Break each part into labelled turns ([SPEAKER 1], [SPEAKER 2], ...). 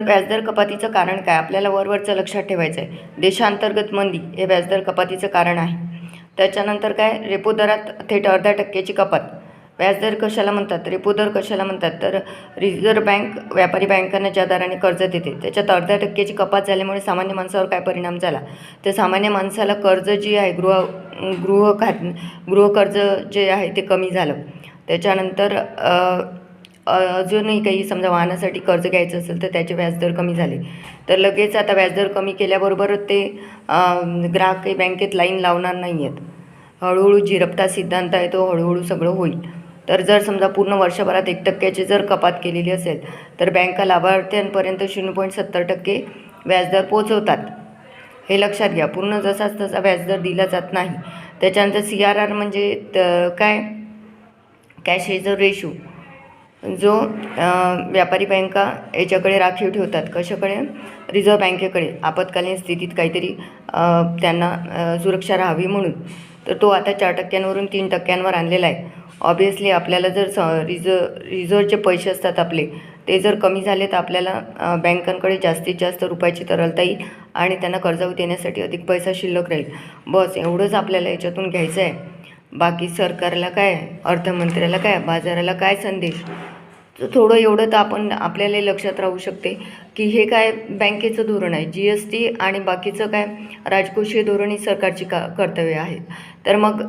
[SPEAKER 1] व्याजदर कपातीचं कारण काय? आपल्याला वरवरचं लक्षात ठेवायचं आहे. देशांतर्गत मंदी हे व्याजदर कपातीचं कारण आहे. त्याच्यानंतर काय? रेपो दरात थेट 0.5% कपात. व्याजदर कशाला म्हणतात? रेपो दर कशाला म्हणतात? तर रिझर्व्ह बँक व्यापारी बँकांना ज्या दराने कर्ज देते त्याच्यात 0.5% कपात झाल्यामुळे सामान्य माणसावर काय परिणाम झाला? तर सामान्य माणसाला कर्ज जी आहे गृहकर्ज जे आहे ते कमी झालं. त्याच्यानंतर अजूनही काही समजा वाहनासाठी कर्ज घ्यायचं असेल तर त्याचे व्याजदर कमी झाले. तर लगेच आता व्याजदर कमी केल्याबरोबर ते ग्राहक काही बँकेत लाईन लावणार नाही आहेत. हळूहळू झिरपता सिद्धांत आहे तो हळूहळू सगळं होईल. तर जर समजा पूर्ण वर्षभरात 1% जर कपात केलेली असेल तर बँका लाभार्थ्यांपर्यंत 0.70% व्याजदर पोचवतात. हे लक्षात घ्या. पूर्ण जसाच तसा व्याजदर दिला जात नाही. त्याच्यानंतर CRR म्हणजे काय? कॅश रिझर्व्ह रेशो, जो व्यापारी बँका याच्याकडे राखीव ठेवतात. कशाकडे? रिझर्व्ह बँकेकडे. आपत्कालीन स्थितीत काहीतरी त्यांना सुरक्षा राहावी म्हणून. तर तो आता 4%वरून 3%वर आणलेला आहे. ऑब्वियसली आपल्याला जर रिझर्व्हचे पैसे असतात आपले ते जर कमी झाले तर आपल्याला बँकांकडे जास्तीत जास्त रुपयाची तरलता येईल आणि त्यांना कर्ज देण्यासाठी अधिक पैसा शिल्लक राहील. बस एवढंच आपल्याला याच्यातून घ्यायचं आहे. बाकी सरकारला काय, अर्थमंत्र्याला काय, बाजाराला काय संदेश, तर थोडं एवढं तर आपल्याला लक्षात राहू शकते की हे काय बँकेचं धोरण आहे. GST आणि बाकीचं काय राजकोषीय धोरण ही सरकारची कर्तव्य आहेत. तर मग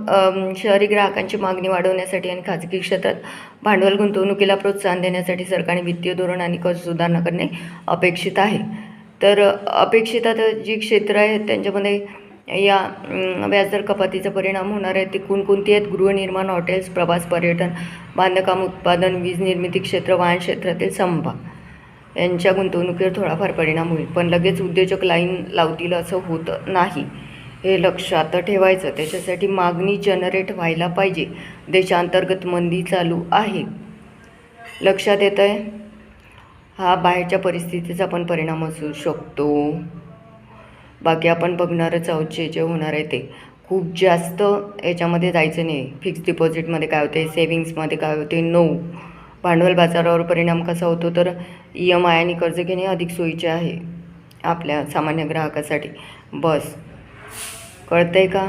[SPEAKER 1] शहरी ग्राहकांची मागणी वाढवण्यासाठी आणि खाजगी क्षेत्रात भांडवल गुंतवणुकीला प्रोत्साहन देण्यासाठी सरकारने वित्तीय धोरण आणि कर सुधारणा करणे अपेक्षित आहे. तर अपेक्षित आता जी क्षेत्र आहेत त्यांच्यामध्ये या व्याजदर कपातीचा परिणाम होणार आहे ते कोणकोणती आहेत? गृहनिर्माण, हॉटेल्स, प्रवास, पर्यटन, बांधकाम, उत्पादन, वीज निर्मिती क्षेत्र, वाहन क्षेत्रातील समभाग यांच्या गुंतवणुकीवर थोडाफार परिणाम होईल. पण लगेच उद्योजक लाईन लावतील असं होत नाही. हे लक्षात ठेवायचं. त्याच्यासाठी मागणी जनरेट व्हायला पाहिजे. देशांतर्गत मंदी चालू आहे. लक्षात येतं आहे? हा बाहेरच्या परिस्थितीचा पण परिणाम असू शकतो. बाकी आपण बघणारच आहोत जे होणार आहे ते. खूप जास्त याच्यामध्ये जायचं नाही. फिक्स डिपॉझिटमध्ये काय होते, सेविंग्समध्ये काय होते, नो. भांडवल बाजारावर परिणाम कसा होतो तर EMI आणि कर्ज घेणे अधिक सोयीचे आहे आपल्या सामान्य ग्राहकासाठी. बस कळतं आहे का?